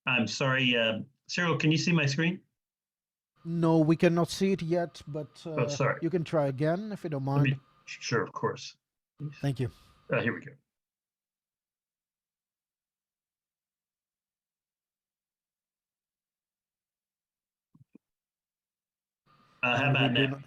I'm sorry, Cyril, can you see my screen? No, we cannot see it yet, but Oh, sorry. you can try again if you don't Let mind. me, sure, of course. Thank you. Here we go. How about now?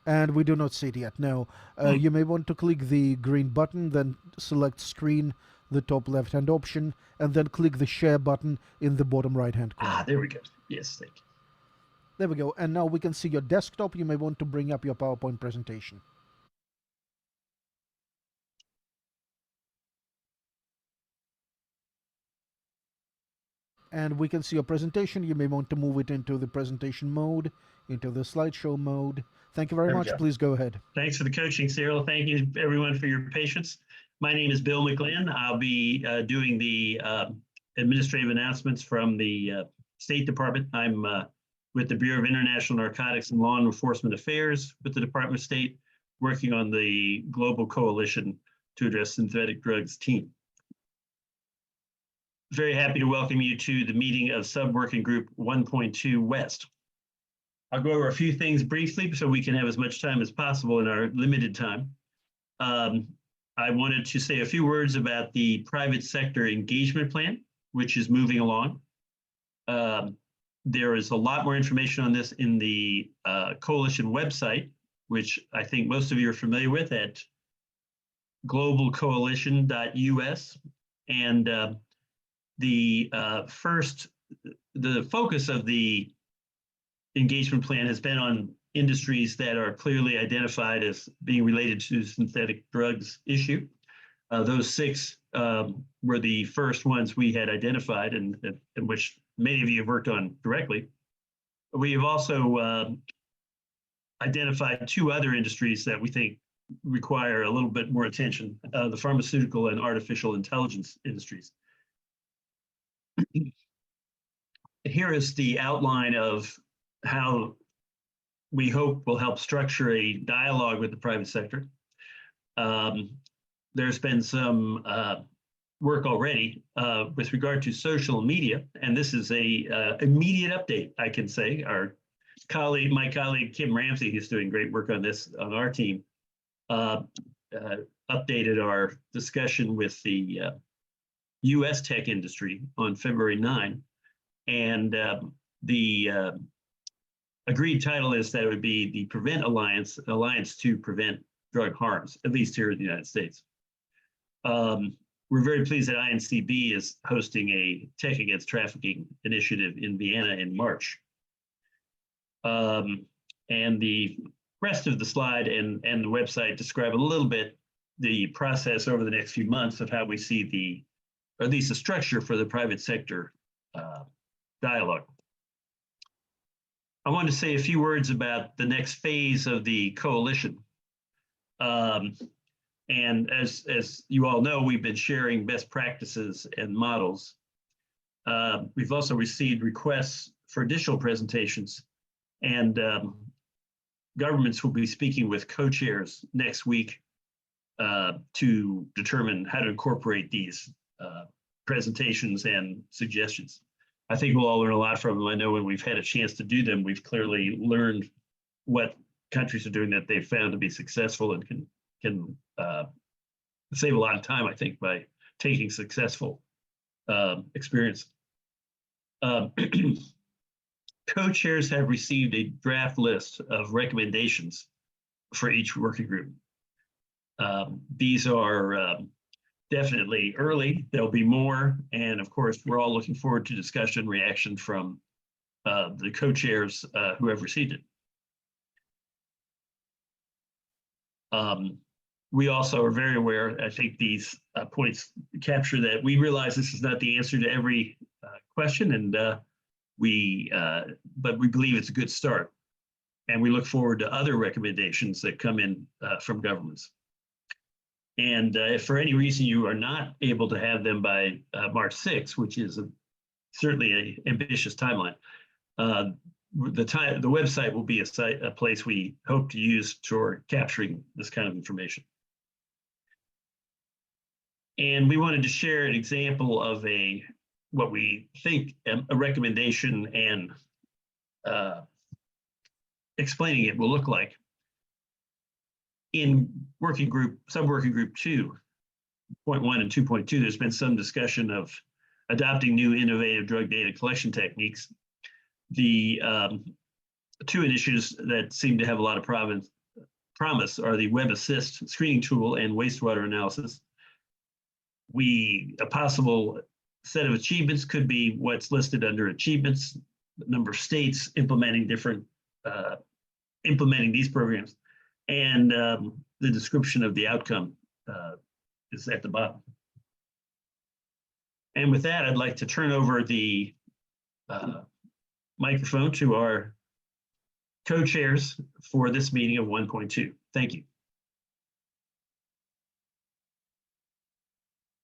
And we do not see it yet. No. You may want to click the green button, then select screen, the top left-hand option, and then click the share button in the bottom right-hand corner. There we go. Yes, thank you. There we go. And now we can see your desktop. You may want to bring up your PowerPoint presentation. And we can see your presentation. You may want to move it into the presentation mode, into the slideshow mode. Thank you very much. Please go ahead. Thanks for the coaching, Cyril. Thank you, everyone, for your patience. My name is Bill McGlynn. I'll be doing the administrative announcements from the State Department. I'm with the Bureau of International Narcotics and Law Enforcement Affairs with the Department of State, working on the Global Coalition to Address Synthetic Drugs team. Very happy to welcome you to the meeting of Subworking Group 1.2 West. I'll go over a few things briefly so we can have as much time as possible in our limited time. I wanted to say a few words about the private sector engagement plan, which is moving along. There is a lot more information on this in the coalition website, which I think most of you are familiar with at globalcoalition.us. And the focus of the engagement plan has been on industries that are clearly identified as being related to synthetic drugs issue. Those 6 were the first ones we had identified and which many of you have worked on directly. We have also identified 2 other industries that we think require a little bit more attention, the pharmaceutical and artificial intelligence industries. Here is the outline of how we hope will help structure a dialogue with the private sector. There's been some work already with regard to social media, and this is a immediate update, I can say. My colleague Kim Ramsey, who's doing great work on this on our team, updated our discussion with the US tech industry on February 9, and the agreed title is that it would be the Prevent Alliance, Alliance to Prevent Drug Harms, at least here in the United States. We're very pleased that INCB is hosting a Tech Against Trafficking initiative in Vienna in March. And the rest of the slide and the website describe a little bit the process over the next few months of how we see or at least the structure for the private sector dialogue. I want to say a few words about the next phase of the coalition. And as you all know, we've been sharing best practices and models. We've also received requests for additional presentations, and governments will be speaking with co-chairs next week to determine how to incorporate these presentations and suggestions. I think we'll all learn a lot from them. I know when we've had a chance to do them, we've clearly learned what countries are doing that they've found to be successful and can save a lot of time, I think, by taking successful experience. Co-chairs have received a draft list of recommendations for each working group. These are definitely early. There'll be more, and of course, we're all looking forward to discussion, reaction from the co-chairs who have received it. We also are very aware, I think these points capture that we realize this is not the answer to every question, and but we believe it's a good start. And we look forward to other recommendations that come in from governments. And if for any reason you are not able to have them by March 6th, which is certainly an ambitious timeline, the website will be a place we hope to use for capturing this kind of information. And we wanted to share an example of a what we think a recommendation and explaining it will look like. In working group, sub-working group 2.1 and 2.2, there's been some discussion of adopting new innovative drug data collection techniques. The two initiatives that seem to have a lot of promise are the Web Assist screening tool and wastewater analysis. A possible set of achievements could be what's listed under achievements, the number of states implementing implementing these programs, and the description of the outcome is at the bottom. And with that, I'd like to turn over the microphone to our co-chairs for this meeting of 1.2. Thank you.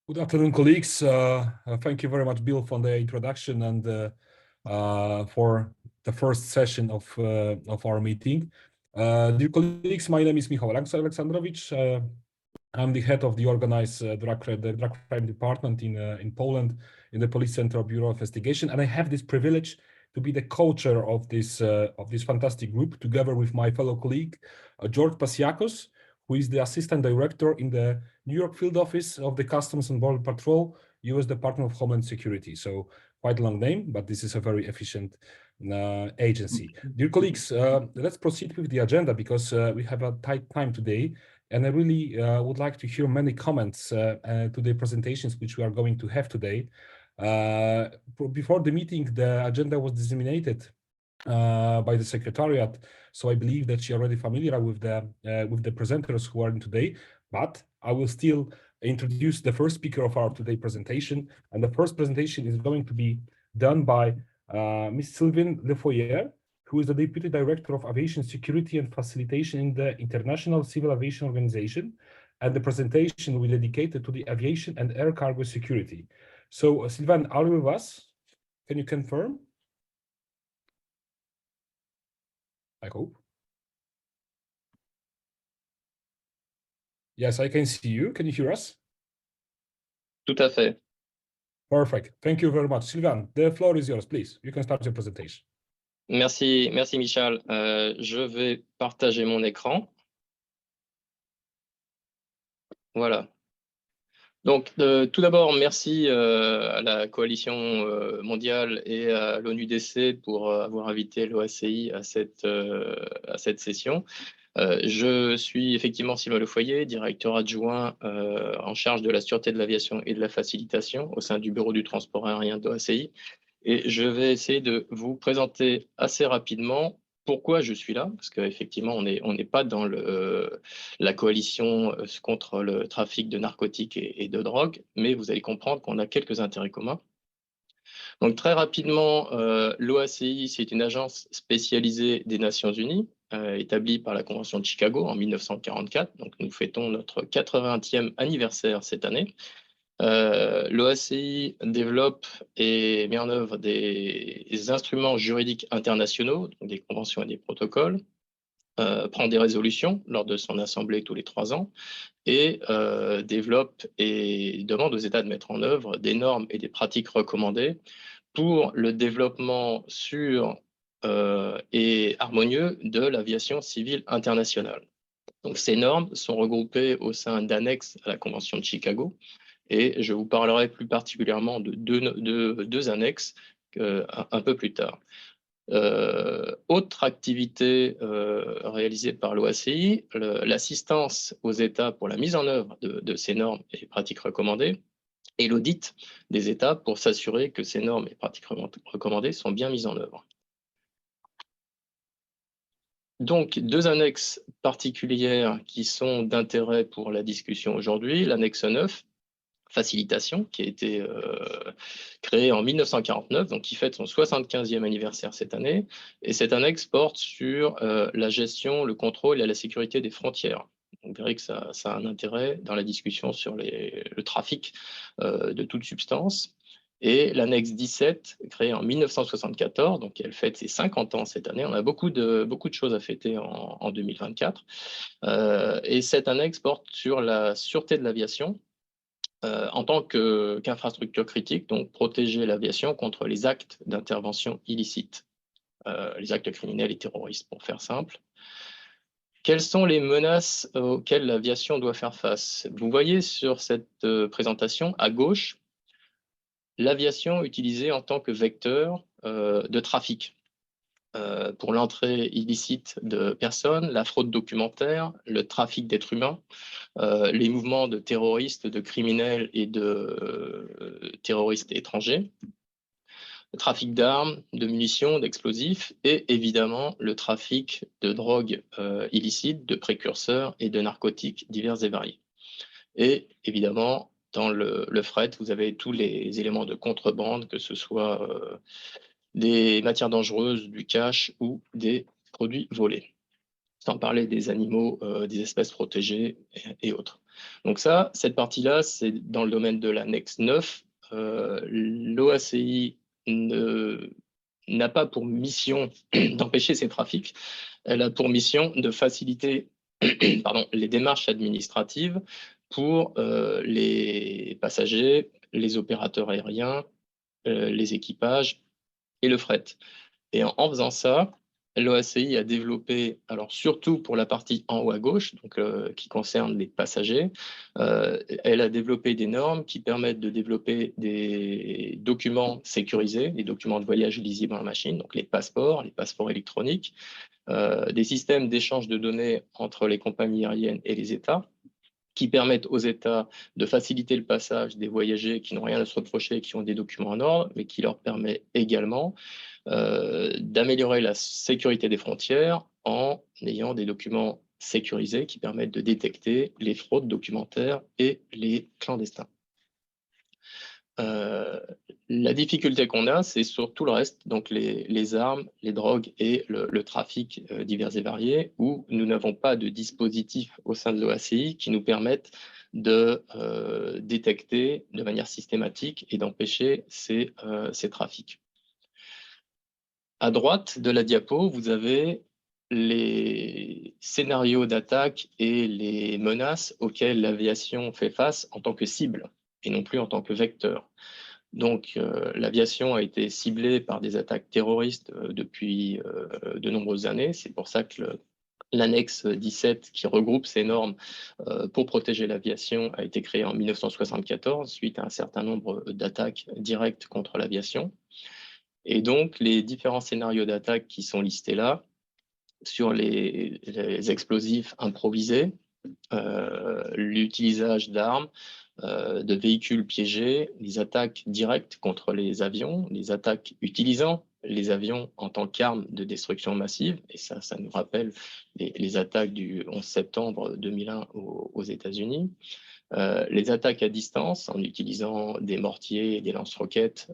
Good afternoon, colleagues. Thank you very much, Bill, for the introduction and for the first session of our meeting. Dear colleagues, my name is Michał Alexandrowicz. I'm the head of the organized drug crime department in Poland in the Police Central Bureau of Investigation, and I have this privilege to be the co-chair of this fantastic group, together with my fellow colleague George Pasiakos, who is the assistant director in the New York field office of the Customs and Border Patrol, U.S. Department of Homeland Security. So quite a long name, but this is a very efficient agency. Dear colleagues, let's proceed with the agenda because we have a tight time today. And I really would like to hear many comments to the presentations which we are going to have today. Before the meeting, the agenda was disseminated by the Secretariat, so I believe that you're already familiar with the presenters who are in today. But I will still introduce the first speaker of our today presentation, and the first presentation is going to be done by Ms. Sylvain Lefoyer, who is the Deputy Director of Aviation Security and Facilitation in the International Civil Aviation Organization, and the presentation will be dedicated to the aviation and air cargo security. So, Sylvain, are you with us? Can you confirm? I hope. Yes, I can see you. Can you hear us? Tout à fait. Perfect. Thank you very much. Sylvain, the floor is yours, please. You can start your presentation. Merci Michal. Je vais partager mon écran. Voilà. Donc, tout d'abord, merci à la coalition mondiale et à l'UNODC pour avoir invité l'OACI à cette session. Je suis effectivement Sylvain Lefoyer, directeur adjoint en charge de la sûreté de l'aviation et de la facilitation au sein du bureau du transport aérien de l'OACI. Et je vais essayer de vous présenter assez rapidement pourquoi je suis là, parce qu'effectivement, on n'est pas dans la coalition contre le trafic de narcotiques et de drogue, mais vous allez comprendre qu'on a quelques intérêts communs. Donc très rapidement, l'OACI, c'est une agence spécialisée des Nations Unies, établie par la Convention de Chicago en 1944. Donc nous fêtons notre 80e anniversaire cette année. L'OACI développe et met en œuvre des instruments juridiques internationaux, donc des conventions et des protocoles, prend des résolutions lors de son assemblée tous les 3 ans et développe et demande aux États de mettre en œuvre des normes et des pratiques recommandées pour le développement sûr et harmonieux de l'aviation civile internationale. Donc, ces normes sont regroupées au sein d'annexes à la Convention de Chicago. Et je vous parlerai plus particulièrement de deux annexes un peu plus tard. Autre activité réalisée par l'OACI, l'assistance aux États pour la mise en œuvre de ces normes et pratiques recommandées et l'audit des États pour s'assurer que ces normes et pratiques recommandées sont bien mises en œuvre. Donc, 2 annexes particulières qui sont d'intérêt pour la discussion aujourd'hui. L'annexe 9, Facilitation, qui a été créée en 1949, donc qui fête son 75e anniversaire cette année. Et cette annexe porte sur la gestion, le contrôle et la sécurité des frontières. Donc, vous verrez que ça a un intérêt dans la discussion sur le trafic de toute substance. Et l'annexe 17, créée en 1974, donc elle fête ses 50 ans cette année. On a beaucoup de choses à fêter en 2024. Et cette annexe porte sur la sûreté de l'aviation, en tant qu'infrastructure critique, donc protéger l'aviation contre les actes d'intervention illicites, les actes criminels et terroristes, pour faire simple. Quelles sont les menaces auxquelles l'aviation doit faire face? Vous voyez sur cette présentation, à gauche, l'aviation utilisée en tant que vecteur de trafic pour l'entrée illicite de personnes, la fraude documentaire, le trafic d'êtres humains, les mouvements de terroristes, de criminels et de terroristes étrangers, le trafic d'armes, de munitions, d'explosifs et évidemment le trafic de drogues illicites, de précurseurs et de narcotiques divers et variés. Et évidemment, dans le fret, vous avez tous les éléments de contrebande, que ce soit des matières dangereuses, du cash ou des produits volés. Sans parler des animaux, des espèces protégées et autres. Donc ça, cette partie-là, c'est dans le domaine de l'annexe 9. L'OACI n'a pas pour mission d'empêcher ces trafics. Elle a pour mission de faciliter les démarches administratives pour les passagers, les opérateurs aériens, les équipages et le fret. Et en faisant ça, l'OACI a développé, alors surtout pour la partie en haut à gauche, donc, qui concerne les passagers, elle a développé des normes qui permettent de développer des documents sécurisés, des documents de voyage lisibles en machine, donc les passeports électroniques, des systèmes d'échange de données entre les compagnies aériennes et les États, qui permettent aux États de faciliter le passage des voyageurs qui n'ont rien à se reprocher, qui ont des documents en ordre, mais qui leur permet également d'améliorer la sécurité des frontières en ayant des documents sécurisés qui permettent de détecter les fraudes documentaires et les clandestins. La difficulté qu'on a, c'est sur tout le reste, donc les armes, les drogues et le trafic divers et variés, où nous n'avons pas de dispositifs au sein de l'OACI qui nous permettent de détecter de manière systématique et d'empêcher ces trafics. À droite de la diapo, vous avez les scénarios d'attaque et les menaces auxquelles l'aviation fait face en tant que cible et non plus en tant que vecteur. Donc, l'aviation a été ciblée par des attaques terroristes depuis de nombreuses années. C'est pour ça que l'annexe 17, qui regroupe ces normes pour protéger l'aviation, a été créée en 1974 suite à un certain nombre d'attaques directes contre l'aviation. Et donc, les différents scénarios d'attaque qui sont listés là, sur les explosifs improvisés, l'utilisation d'armes, de véhicules piégés, les attaques directes contre les avions, les attaques utilisant les avions en tant qu'armes de destruction massive, et ça nous rappelle les attaques du 11 septembre 2001 aux États-Unis, les attaques à distance en utilisant des mortiers, des lance-roquettes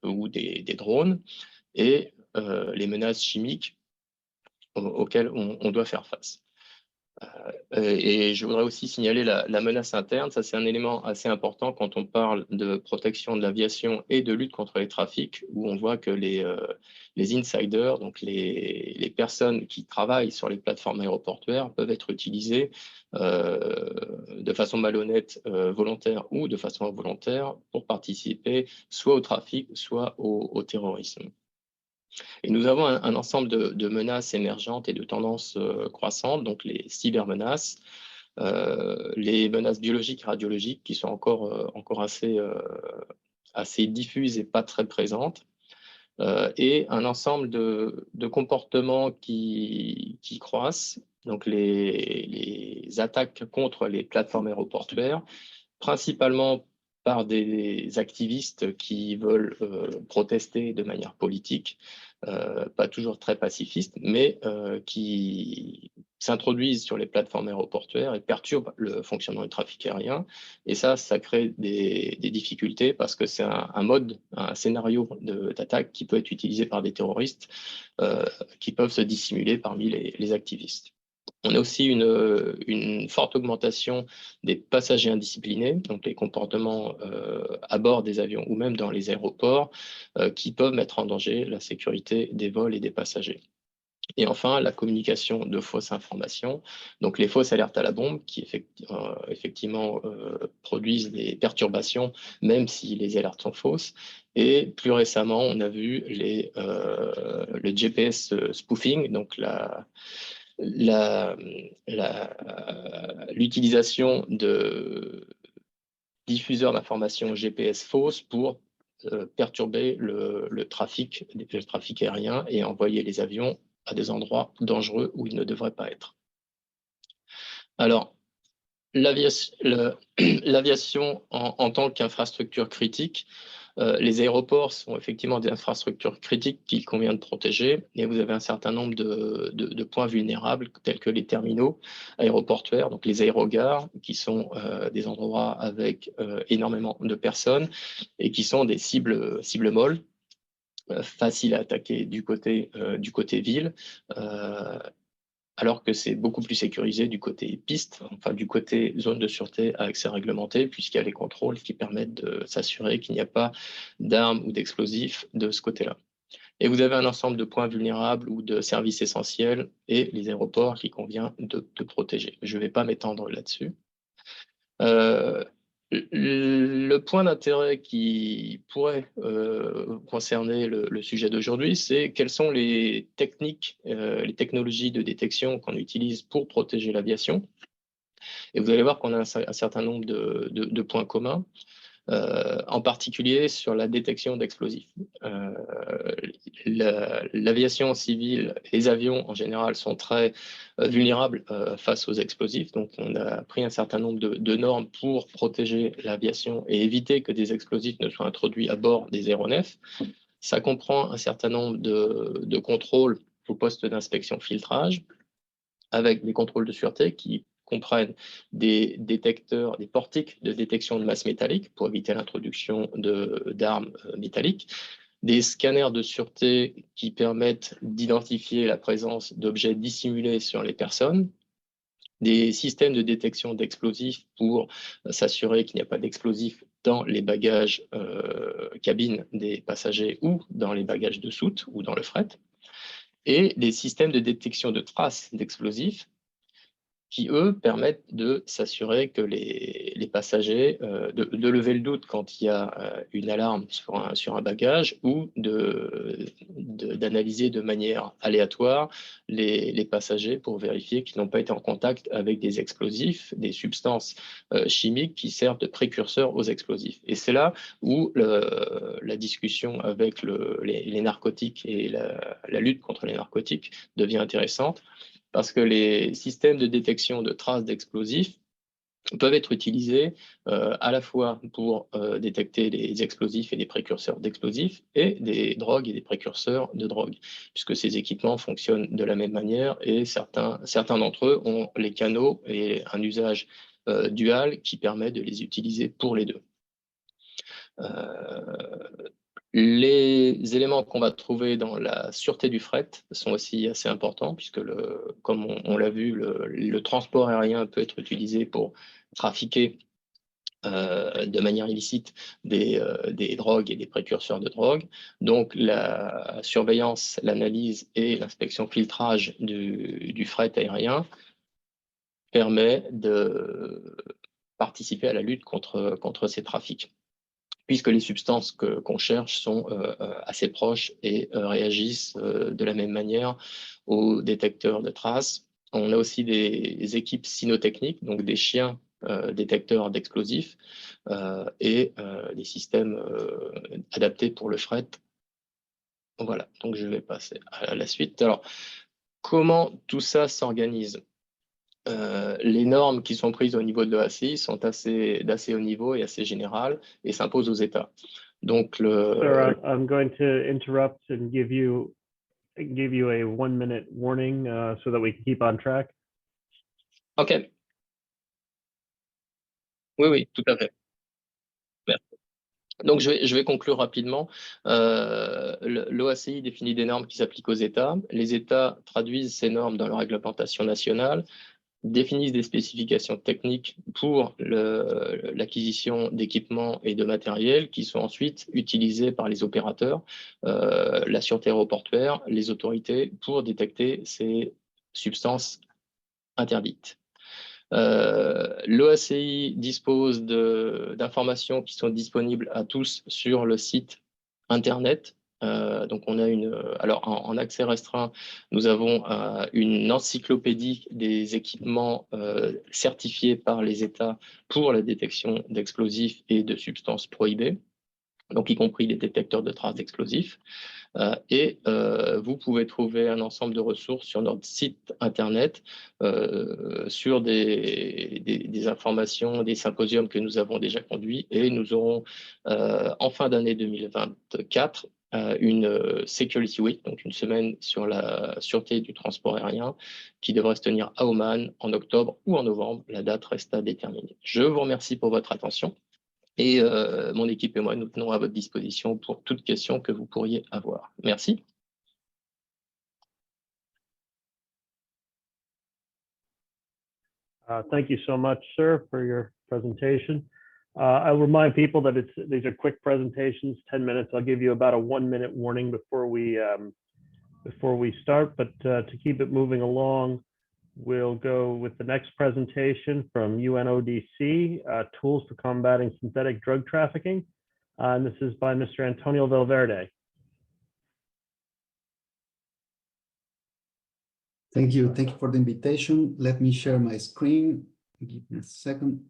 ou des drones, et les menaces chimiques auxquelles on doit faire face. Et je voudrais aussi signaler la menace interne. Ça, c'est un élément assez important quand on parle de protection de l'aviation et de lutte contre les trafics, où on voit que les insiders, donc les personnes qui travaillent sur les plateformes aéroportuaires, peuvent être utilisées de façon malhonnête, volontaire ou de façon involontaire, pour participer soit au trafic, soit au terrorisme. Et nous avons un ensemble de menaces émergentes et de tendances croissantes, donc les cybermenaces, les menaces biologiques et radiologiques qui sont encore assez diffuses et pas très présentes, et un ensemble de comportements qui croissent, donc les attaques contre les plateformes aéroportuaires, principalement par des activistes qui veulent protester de manière politique, pas toujours très pacifiste, mais qui s'introduisent sur les plateformes aéroportuaires et perturbent le fonctionnement du trafic aérien. Et ça crée des difficultés parce que c'est un scénario d'attaque qui peut être utilisé par des terroristes qui peuvent se dissimuler parmi les activistes. On a aussi une forte augmentation des passagers indisciplinés, donc les comportements à bord des avions ou même dans les aéroports, qui peuvent mettre en danger la sécurité des vols et des passagers. Et enfin, la communication de fausses informations, donc les fausses alertes à la bombe qui effectivement produisent des perturbations, même si les alertes sont fausses. Et plus récemment, on a vu le GPS spoofing, donc l'utilisation de diffuseurs d'informations GPS fausses pour perturber le trafic aérien et envoyer les avions à des endroits dangereux où ils ne devraient pas être. Alors, l'aviation en tant qu'infrastructure critique, les aéroports sont effectivement des infrastructures critiques qu'il convient de protéger, et vous avez un certain nombre de points vulnérables tels que les terminaux aéroportuaires, donc les aérogares, qui sont des endroits avec énormément de personnes et qui sont des cibles molles, faciles à attaquer du côté ville, alors que c'est beaucoup plus sécurisé du côté piste, enfin du côté zone de sûreté à accès réglementé, puisqu'il y a les contrôles qui permettent de s'assurer qu'il n'y a pas d'armes ou d'explosifs de ce côté-là. Et vous avez un ensemble de points vulnérables ou de services essentiels et les aéroports qu'il convient de protéger. Je ne vais pas m'étendre là-dessus. Le point d'intérêt qui pourrait concerner le sujet d'aujourd'hui, c'est quelles sont les techniques, les technologies de détection qu'on utilise pour protéger l'aviation. Et vous allez voir qu'on a un certain nombre de points communs, en particulier sur la détection d'explosifs. L'aviation civile, les avions en général sont très vulnérables face aux explosifs. Donc, on a pris un certain nombre de normes pour protéger l'aviation et éviter que des explosifs ne soient introduits à bord des aéronefs. Ça comprend un certain nombre de contrôles au poste d'inspection filtrage, avec des contrôles de sûreté qui comprennent des détecteurs, des portiques de détection de masse métallique pour éviter l'introduction d'armes métalliques, des scanners de sûreté qui permettent d'identifier la présence d'objets dissimulés sur les personnes, des systèmes de détection d'explosifs pour s'assurer qu'il n'y a pas d'explosifs dans les bagages cabines des passagers ou dans les bagages de soute ou dans le fret, et des systèmes de détection de traces d'explosifs qui, eux, permettent de s'assurer que les passagers, de lever le doute quand il y a une alarme sur un bagage, ou d'analyser de manière aléatoire les passagers pour vérifier qu'ils n'ont pas été en contact avec des explosifs, des substances chimiques qui servent de précurseurs aux explosifs. Et c'est là où la discussion avec les narcotiques et la lutte contre les narcotiques devient intéressante, parce que les systèmes de détection de traces d'explosifs peuvent être utilisés à la fois pour détecter les explosifs et les précurseurs d'explosifs et des drogues et des précurseurs de drogues, puisque ces équipements fonctionnent de la même manière, et certains d'entre eux ont les canaux et un usage dual qui permet de les utiliser pour les deux. Les éléments qu'on va trouver dans la sûreté du fret sont aussi assez importants, puisque, comme on l'a vu, le transport aérien peut être utilisé pour trafiquer de manière illicite des drogues et des précurseurs de drogues. Donc, la surveillance, l'analyse et l'inspection filtrage du fret aérien permet de participer à la lutte contre ces trafics, puisque les substances qu'on cherche sont assez proches et réagissent de la même manière aux détecteurs de traces. On a aussi des équipes cynotechniques, donc des chiens détecteurs d'explosifs, et des systèmes adaptés pour le fret. Voilà, donc je vais passer à la suite. Alors, comment tout ça s'organise ? Les normes qui sont prises au niveau de l'OACI sont d'assez haut niveau et assez générales et s'imposent aux États. Donc, Sir, I'm going to interrupt and give you a 1-minute warning so that we can keep on track. OK. Oui, tout à fait. Merci. Donc, je vais conclure rapidement. L'OACI définit des normes qui s'appliquent aux États. Les États traduisent ces normes dans leur réglementation nationale. définissent des spécifications techniques pour l'acquisition d'équipements et de matériel qui sont ensuite utilisés par les opérateurs, la sûreté aéroportuaire, les autorités pour détecter ces substances interdites. L'OACI dispose d'informations qui sont disponibles à tous sur le site internet. Donc on a alors en accès restreint, nous avons une encyclopédie des équipements certifiés par les États pour la détection d'explosifs et de substances prohibées, donc y compris les détecteurs de traces d'explosifs. Et vous pouvez trouver un ensemble de ressources sur notre site internet sur des informations, des symposiums que nous avons déjà conduits, et nous aurons en fin d'année 2024 une Security Week, donc une semaine sur la sûreté du transport aérien qui devrait se tenir à Oman en octobre ou en novembre. La date reste à déterminer. Je vous remercie pour votre attention. Et mon équipe et moi, nous tenons à votre disposition pour toute question que vous pourriez avoir. Merci. Thank you so much, sir, for your presentation. I'll remind people that these are quick presentations, 10 minutes. I'll give you about a 1-minute warning before we start, but to keep it moving along, we'll go with the next presentation from UNODC, Tools for Combating Synthetic Drug Trafficking. And this is by Mr. Antonio Valverde. Thank you. Thank you for the invitation. Let me share my screen. Give me a second.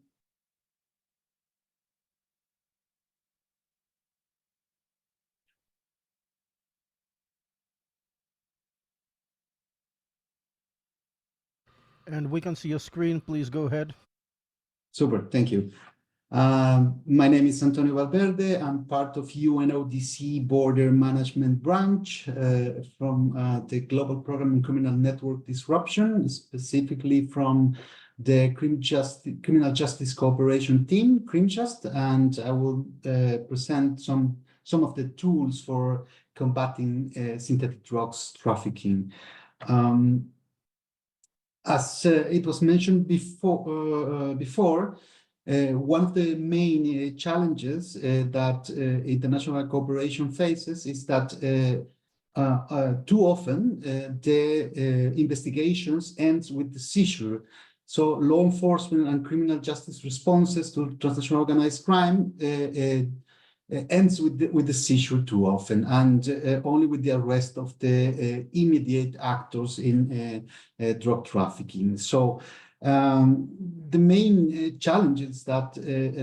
And we can see your screen. Please go ahead. Super. Thank you. My name is Antonio Valverde. I'm part of UNODC Border Management Branch from the Global Program on Criminal Network Disruption, specifically from the Criminal Justice Cooperation Team, CrimJust, and I will present some of the tools for combating synthetic drugs trafficking. As it was mentioned before, one of the main challenges that international cooperation faces is that too often the investigations ends with the seizure. So law enforcement and criminal justice responses to transnational organized crime ends with the seizure too often, and only with the arrest of the immediate actors in drug trafficking. So the main challenges that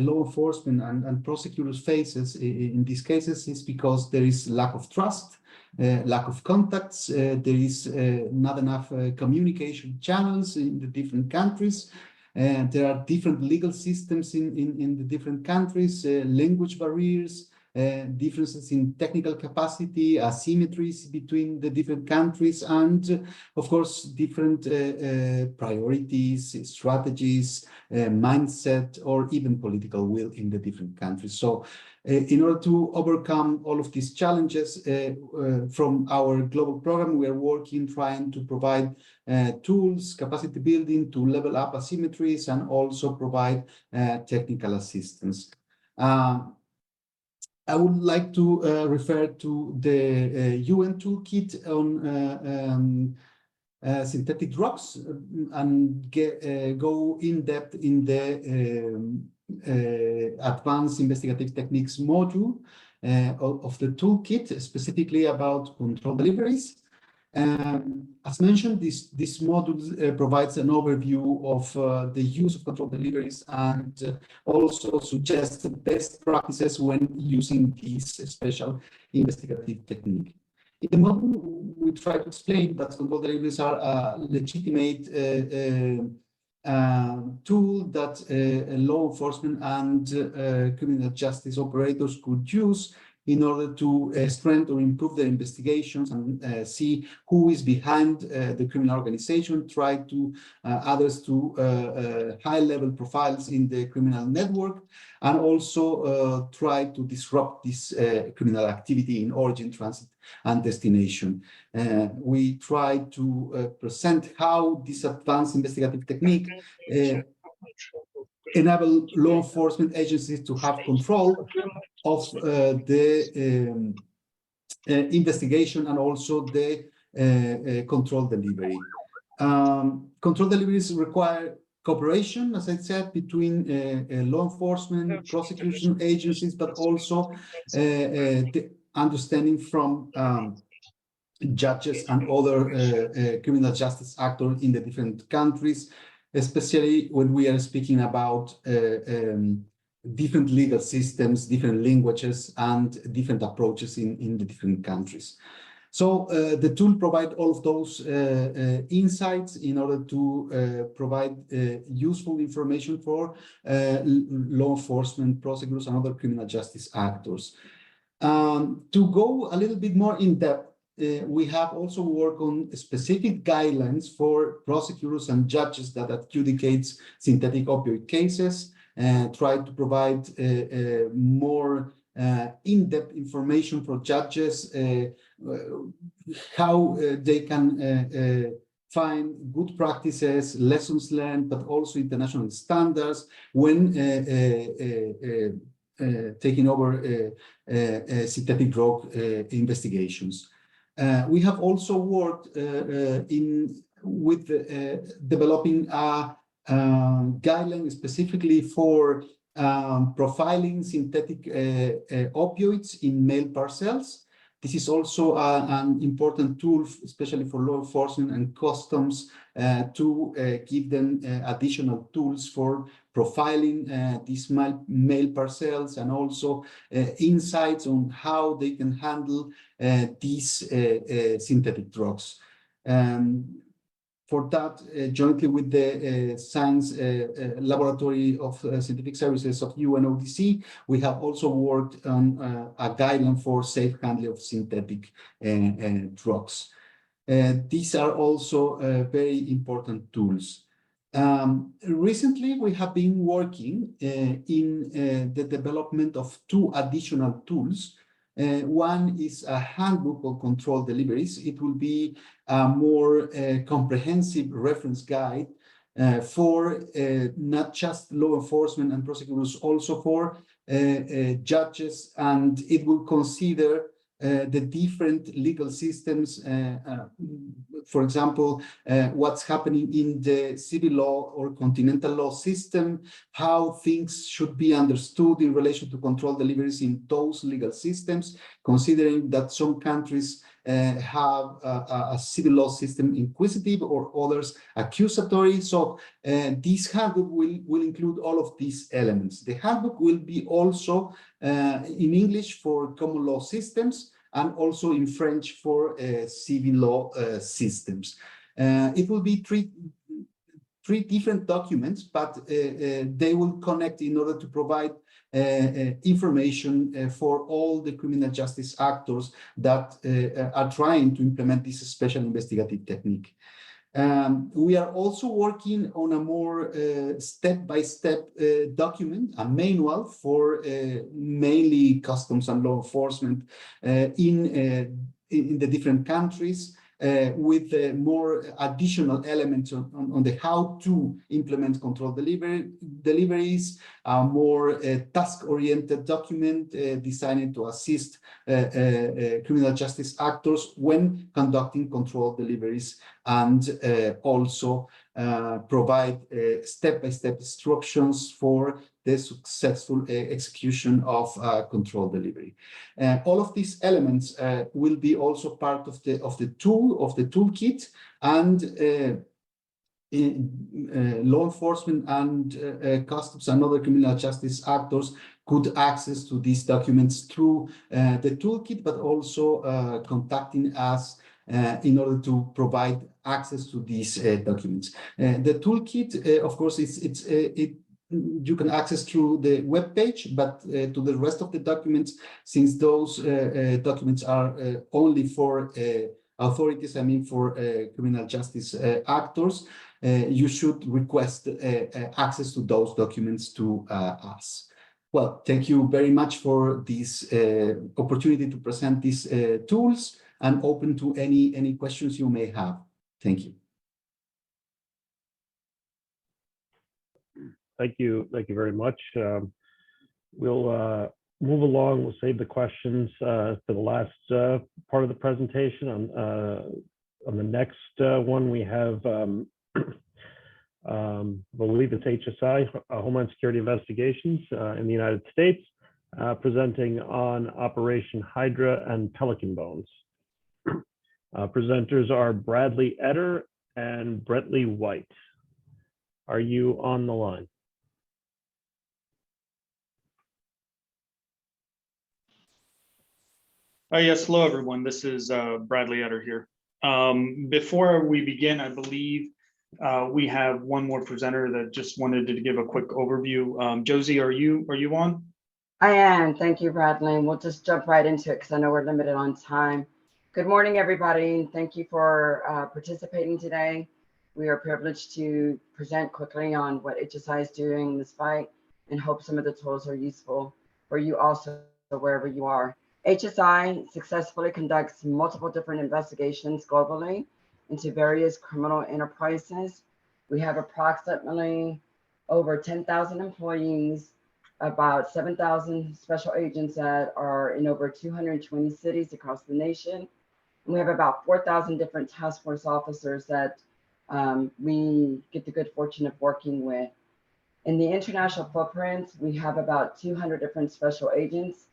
law enforcement and prosecutors faces in these cases is because there is lack of trust, lack of contacts, there is not enough communication channels in the different countries. There are different legal systems in the different countries, language barriers, differences in technical capacity, asymmetries between the different countries, and of course, different priorities, strategies, mindset, or even political will in the different countries. So in order to overcome all of these challenges, from our global program, we are working trying to provide tools, capacity building to level up asymmetries, and also provide technical assistance. I would like to refer to the UN toolkit on synthetic drugs and go in depth in the advanced investigative techniques module of the toolkit, specifically about control deliveries. As mentioned, this module provides an overview of the use of control deliveries and also suggests the best practices when using this special investigative technique. In the module, we try to explain that control deliveries are a legitimate tool that law enforcement and criminal justice operators could use in order to strengthen or improve their investigations and see who is behind the criminal organization, try to others to high-level profiles in the criminal network, and also try to disrupt this criminal activity in origin, transit, and destination. We try to present how this advanced investigative technique enable law enforcement agencies to have control of the investigation and also the control delivery. Control deliveries require cooperation, as I said, between law enforcement, prosecution agencies, but also the understanding from judges and other criminal justice actors in the different countries, especially when we are speaking about different legal systems, different languages, and different approaches in the different countries. So the tool provides all of those insights in order to provide useful information for law enforcement, prosecutors, and other criminal justice actors. To go a little bit more in depth, we have also worked on specific guidelines for prosecutors and judges that adjudicates synthetic opioid cases, and try to provide more in-depth information for judges, how they can find good practices, lessons learned, but also international standards when taking over synthetic drug investigations. We have also worked with developing a guideline specifically for profiling synthetic opioids in mail parcels. This is also an important tool, especially for law enforcement and customs, to give them additional tools for profiling these mail parcels, and also insights on how they can handle these synthetic drugs. For that, jointly with the Science Laboratory of Scientific Services of UNODC, we have also worked on a guideline for safe handling of synthetic drugs. These are also very important tools. Recently, we have been working in the development of 2 additional tools. One is a handbook of controlled deliveries. It will be a more comprehensive reference guide for not just law enforcement and prosecutors, also for judges, and it will consider the different legal systems, for example, what's happening in the civil law or continental law system, how things should be understood in relation to controlled deliveries in those legal systems, considering that some countries have a civil law system inquisitive or others accusatory. So this handbook will include all of these elements. The handbook will be also in English for common law systems, and also in French for civil law systems. It will be three different documents, but they will connect in order to provide information for all the criminal justice actors that are trying to implement this special investigative technique. We are also working on a more step-by-step document, a manual for mainly customs and law enforcement in the different countries, with more additional elements on the how to implement controlled deliveries, a more task-oriented document designed to assist criminal justice actors when conducting controlled deliveries, and also provide step-by-step instructions for the successful execution of controlled delivery. All of these elements will be also part of the toolkit, and law enforcement and customs and other criminal justice actors could access to these documents through the toolkit, but also contacting us in order to provide access to these documents. The toolkit, of course, it you can access through the web page, but to the rest of the documents, since those documents are only for authorities, I mean for criminal justice actors, you should request access to those documents to us. Well, thank you very much for this opportunity to present these tools, and open to any questions you may have. Thank you. Thank you very much. We'll move along. We'll save the questions for the last part of the presentation. On the next one, we have, I believe it's HSI, Homeland Security Investigations in the United States, presenting on Operation Hydra and Pelican bones. Presenters are Bradley Etter and Brently White. Are you on the line? Yes, hello everyone. This is Bradley Etter here. Before we begin, I believe we have one more presenter that just wanted to give a quick overview. Josie, are you on? I am. Thank you, Bradley. We'll just jump right into it because I know we're limited on time. Good morning, everybody, and thank you for participating today. We are privileged to present quickly on what HSI is doing in this fight, and hope some of the tools are useful for you also wherever you are. HSI successfully conducts multiple different investigations globally into various criminal enterprises. We have approximately over 10,000 employees, about 7,000 special agents that are in over 220 cities across the nation. And we have about 4,000 different task force officers that we get the good fortune of working with. In the international footprint, we have about 200 different special agents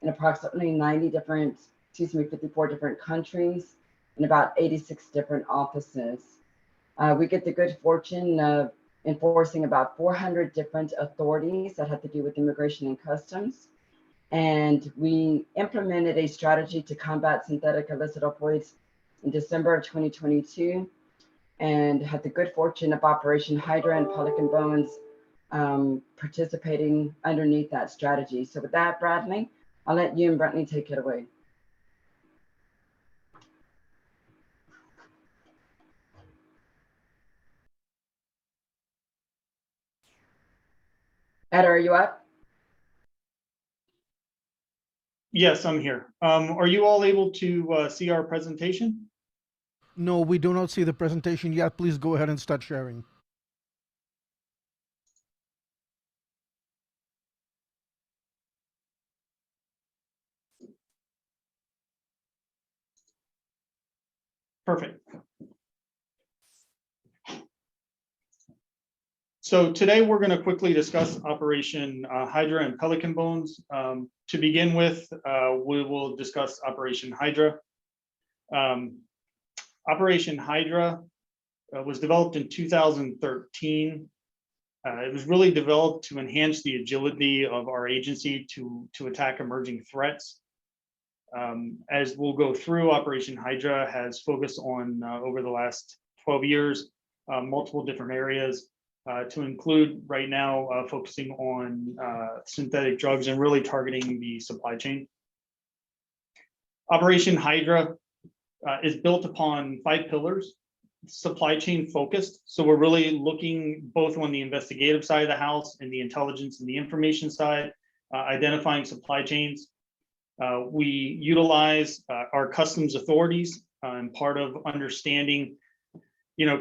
in approximately 54 different countries, and about 86 different offices. We get the good fortune of enforcing about 400 different authorities that have to do with immigration and customs. And we implemented a strategy to combat synthetic illicit opioids in December of 2022, and had the good fortune of Operation Hydra and Pelican bones participating underneath that strategy. So with that, Bradley, I'll let you and Brently take it away. Etter, are you up? Yes, I'm here. Are you all able to see our presentation? No, we do not see the presentation yet. Please go ahead and start sharing. Perfect. So today we're going to quickly discuss Operation Hydra and Pelican bones. To begin with, we will discuss Operation Hydra. Operation Hydra was developed in 2013. It was really developed to enhance the agility of our agency to attack emerging threats. As we'll go through, Operation Hydra has focused on, over the last 12 years, multiple different areas, to include right now focusing on synthetic drugs and really targeting the supply chain. Operation Hydra is built upon 5 pillars, supply chain focused. So we're really looking both on the investigative side of the house and the intelligence and the information side, identifying supply chains. We utilize our customs authorities and part of understanding,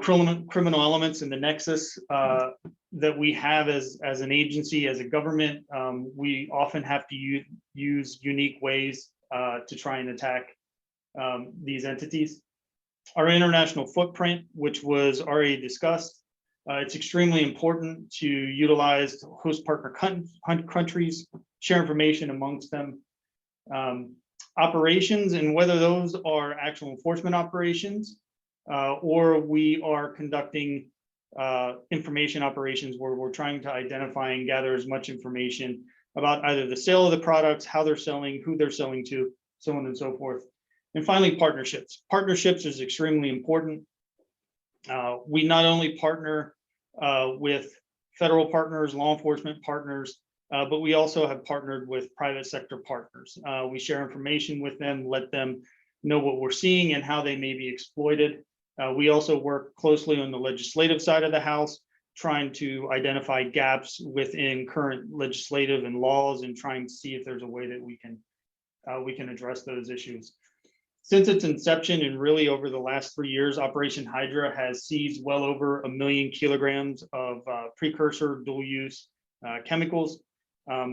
criminal elements in the nexus that we have as an agency, as a government. We often have to use unique ways to try and attack these entities. Our international footprint, which was already discussed, it's extremely important to utilize host partner countries, share information amongst them. Operations, and whether those are actual enforcement operations or we are conducting information operations where we're trying to identify and gather as much information about either the sale of the products, how they're selling, who they're selling to, so on and so forth. And finally, partnerships. Partnerships is extremely important. We not only partner with federal partners, law enforcement partners, but we also have partnered with private sector partners. We share information with them, let them know what we're seeing and how they may be exploited. We also work closely on the legislative side of the House, trying to identify gaps within current legislative and laws and trying to see if there's a way that we can address those issues. Since its inception and really over the last 3 years, Operation Hydra has seized well over 1 million kilograms of precursor dual-use chemicals.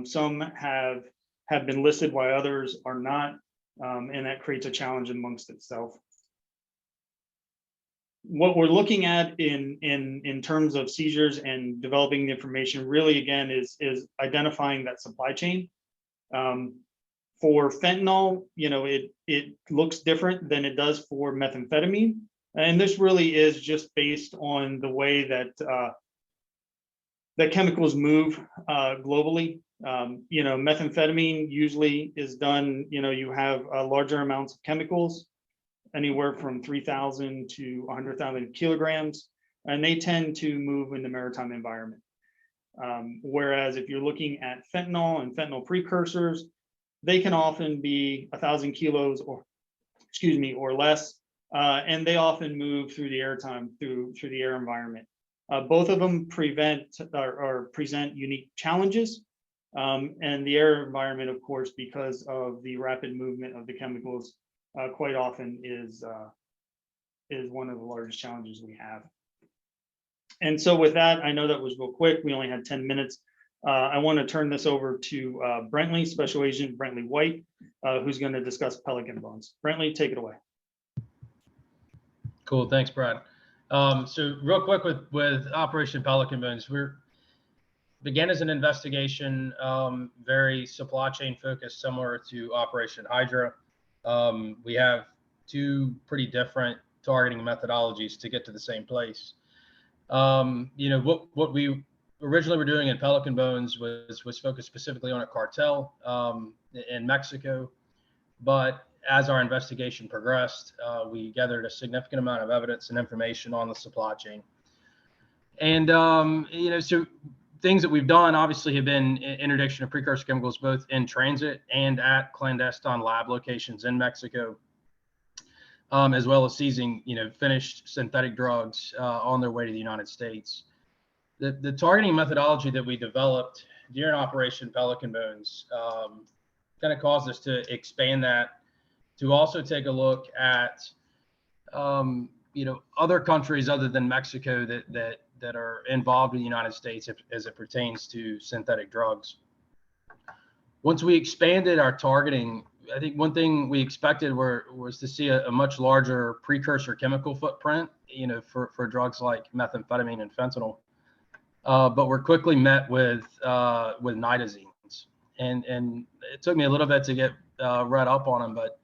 Some have been listed while others are not, and that creates a challenge amongst itself. What we're looking at in terms of seizures and developing the information really, again, is identifying that supply chain. For fentanyl, it looks different than it does for methamphetamine. And this really is just based on the way that that chemicals move globally. Methamphetamine usually is done, you have larger amounts of chemicals, anywhere from 3,000 to 100,000 kilograms, and they tend to move in the maritime environment. Whereas if you're looking at fentanyl and fentanyl precursors, they can often be 1,000 kilos or less, and they often move through the through the air environment. Both of them present unique challenges, and the air environment, of course, because of the rapid movement of the chemicals, quite often is one of the largest challenges we have. And so with that, I know that was real quick. We only had 10 minutes. I want to turn this over to Brently, Special Agent Brently White, who's going to discuss Pelican bones. Brently, take it away. Cool, thanks, Brad. So real quick with Operation Pelican bones, began as an investigation, very supply chain focused, similar to Operation Hydra. We have two pretty different targeting methodologies to get to the same place. What we originally were doing in Pelican bones was focused specifically on a cartel in Mexico, but as our investigation progressed, we gathered a significant amount of evidence and information on the supply chain. And so things that we've done obviously have been interdiction of precursor chemicals both in transit and at clandestine lab locations in Mexico, as well as seizing finished synthetic drugs on their way to the United States. The targeting methodology that we developed during Operation Pelican Bones kind of caused us to expand that to also take a look at other countries other than Mexico that are involved in the United States as it pertains to synthetic drugs. Once we expanded our targeting, I think one thing we expected was to see a much larger precursor chemical footprint, for drugs like methamphetamine and fentanyl. But we're quickly met with nitazines, and it took me a little bit to get read up on them. But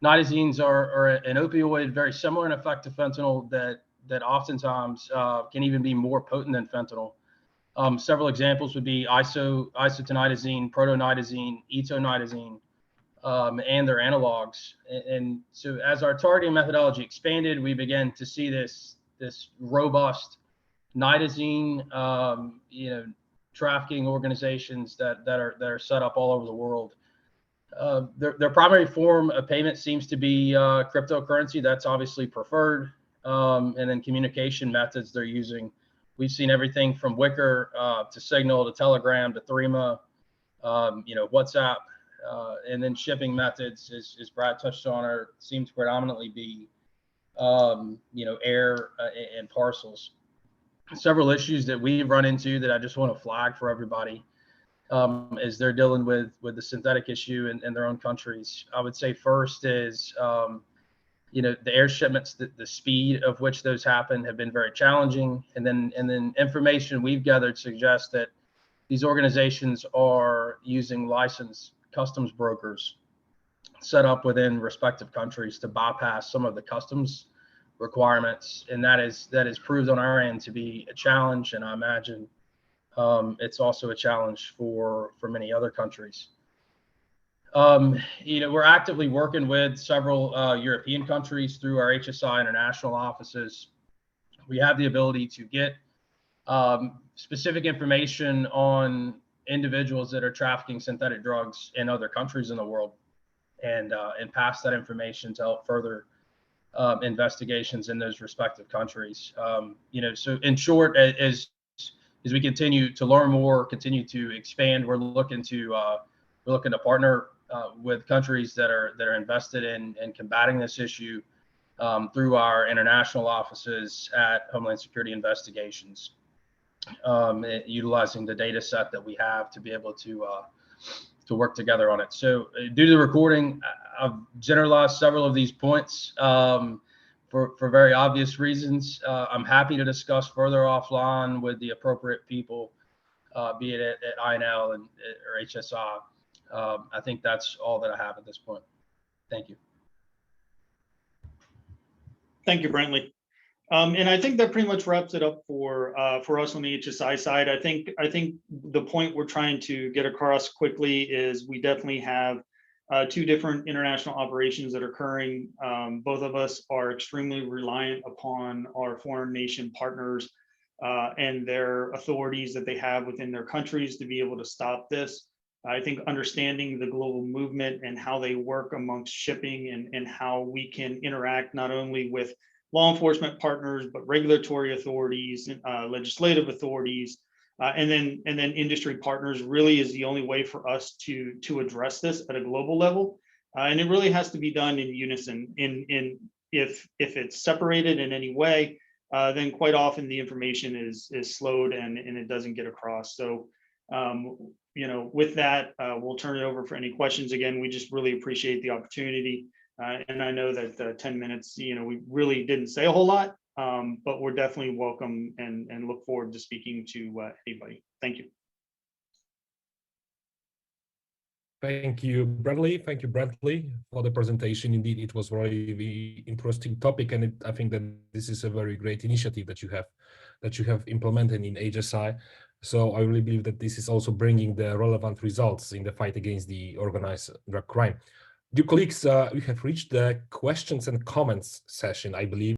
nitazines are an opioid very similar in effect to fentanyl that oftentimes can even be more potent than fentanyl. Several examples would be isotonitazine, protonitazine, etonitazine, and their analogs. And so as our targeting methodology expanded, we began to see this robust nitazine, trafficking organizations that are set up all over the world. Their primary form of payment seems to be cryptocurrency. That's obviously preferred. And then communication methods they're using. We've seen everything from Wicker to Signal to Telegram to Threema, WhatsApp, and then shipping methods, as Brad touched on, seem to predominantly be, air and parcels. Several issues that we've run into that I just want to flag for everybody as they're dealing with the synthetic issue in their own countries. I would say first is, the air shipments, the speed of which those happen have been very challenging. And then information we've gathered suggests that these organizations are using licensed customs brokers set up within respective countries to bypass some of the customs requirements. And that is proved on our end to be a challenge. And I imagine it's also a challenge for many other countries. We're actively working with several European countries through our HSI international offices. We have the ability to get specific information on individuals that are trafficking synthetic drugs in other countries in the world, and pass that information to help further investigations in those respective countries. So in short, as we continue to learn more, continue to expand, we're looking to partner with countries that are invested in combating this issue through our international offices at Homeland Security Investigations, utilizing the data set that we have to be able to work together on it. So due to the recording, I've generalized several of these points for very obvious reasons. I'm happy to discuss further offline with the appropriate people, be it at INL or HSI. I think that's all that I have at this point. Thank you. Thank you, Brently. And I think that pretty much wraps it up for us on the HSI side. I think the point we're trying to get across quickly is we definitely have two different international operations that are occurring. Both of us are extremely reliant upon our foreign nation partners and their authorities that they have within their countries to be able to stop this. I think understanding the global movement and how they work amongst shipping and how we can interact not only with law enforcement partners, but regulatory authorities, legislative authorities, and then industry partners really is the only way for us to address this at a global level. And it really has to be done in unison. If it's separated in any way, then quite often the information is slowed and it doesn't get across. So, with that, we'll turn it over for any questions. Again, we just really appreciate the opportunity. And I know that 10 minutes, we really didn't say a whole lot, but we're definitely welcome and look forward to speaking to anybody. Thank you. Thank you, Brently. Thank you, Brently, for the presentation. Indeed, it was very interesting topic, and I think that this is a very great initiative that you have implemented in HSI. So I really believe that this is also bringing the relevant results in the fight against the organized drug crime. Dear colleagues, we have reached the questions and comments session, I believe.